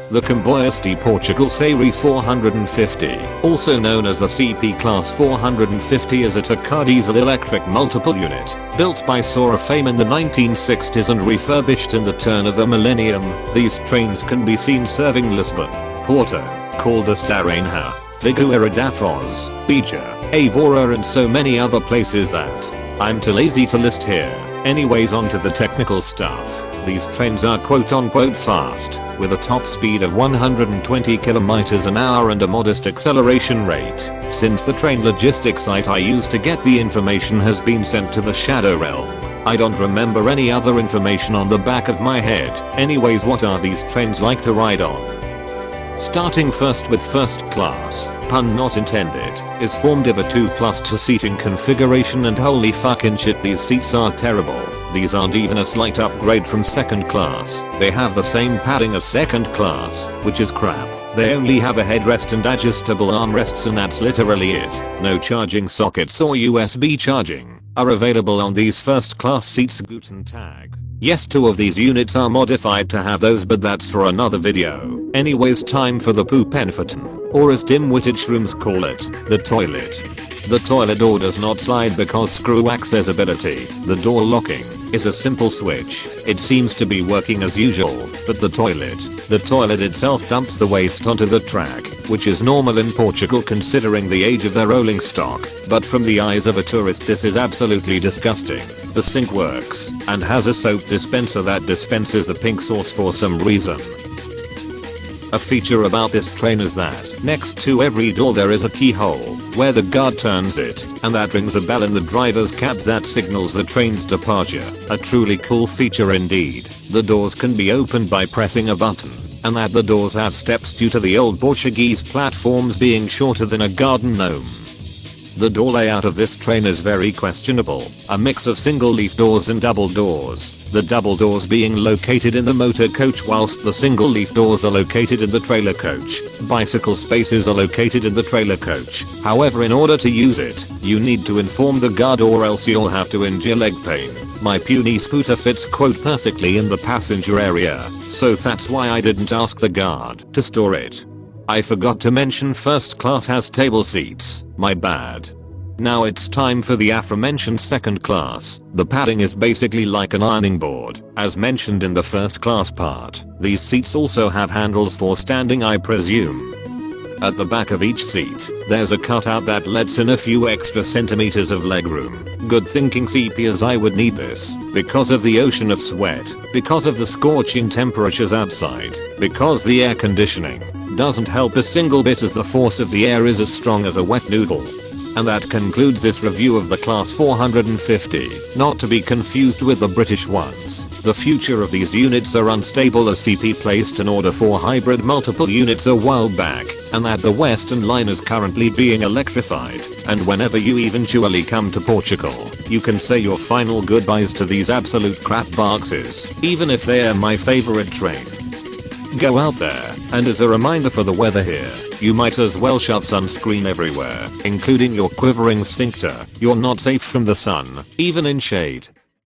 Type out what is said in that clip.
The Comboios de Portugal Série 450, also known as the CP Class 450, is a two-car diesel electric multiple unit, built by Sora Fame in the 1960s and refurbished in the turn of the millennium. These trains can be seen serving Lisbon, Porto, Caldas da Rainha, Figueira da Foz, Beja, Évora and so many other places that I'm too lazy to list here. Anyways, on to the technical stuff. These trains are quote unquote fast, with a top speed of 120 km an hour and a modest acceleration rate. Since the train logistics site I used to get the information has been sent to the Shadow Realm, I don't remember any other information on the back of my head. Anyways, what are these trains like to ride on? Starting first with first class, pun not intended, is formed of a 2+2 seating configuration, and holy fucking shit, these seats are terrible. These aren't even a slight upgrade from second class. They have the same padding as second class, which is crap. They only have a headrest and adjustable armrests, and that's literally it. No charging sockets or USB charging are available on these first class seats. Guten Tag. Yes, 2 of these units are modified to have those, but that's for another video. Anyways, time for the Poopenfurten, or as dim-witted shrooms call it, the toilet. The toilet door does not slide because screw accessibility. The door locking is a simple switch. It seems to be working as usual, but the toilet itself dumps the waste onto the track, which is normal in Portugal considering the age of their rolling stock, but from the eyes of a tourist this is absolutely disgusting. The sink works, and has a soap dispenser that dispenses the pink sauce for some reason. A feature about this train is that next to every door there is a keyhole, where the guard turns it, and that rings a bell in the driver's cab that signals the train's departure. A truly cool feature indeed. The doors can be opened by pressing a button, and that the doors have steps due to the old Portuguese platforms being shorter than a garden gnome. The door layout of this train is very questionable, a mix of single leaf doors and double doors. The double doors being located in the motor coach whilst the single leaf doors are located in the trailer coach. Bicycle spaces are located in the trailer coach. However, in order to use it, you need to inform the guard or else you'll have to endure leg pain. My puny scooter fits quote perfectly in the passenger area, so that's why I didn't ask the guard to store it. I forgot to mention first class has table seats, my bad. Now it's time for the aforementioned second class. The padding is basically like an ironing board, as mentioned in the first class part. These seats also have handles for standing, I presume. At the back of each seat, there's a cutout that lets in a few extra centimeters of legroom. Good thinking, CP, as I would need this, because of the ocean of sweat, because of the scorching temperatures outside, because the air conditioning doesn't help a single bit as the force of the air is as strong as a wet noodle. And that concludes this review of the Class 450, not to be confused with the British ones. The future of these units are unstable, as CP placed an order for hybrid multiple units a while back, and that the Western line is currently being electrified, and whenever you eventually come to Portugal, you can say your final goodbyes to these absolute crap boxes, even if they're my favorite train. Go out there, and as a reminder for the weather here, you might as well shove sunscreen everywhere, including your quivering sphincter. You're not safe from the sun, even in shade.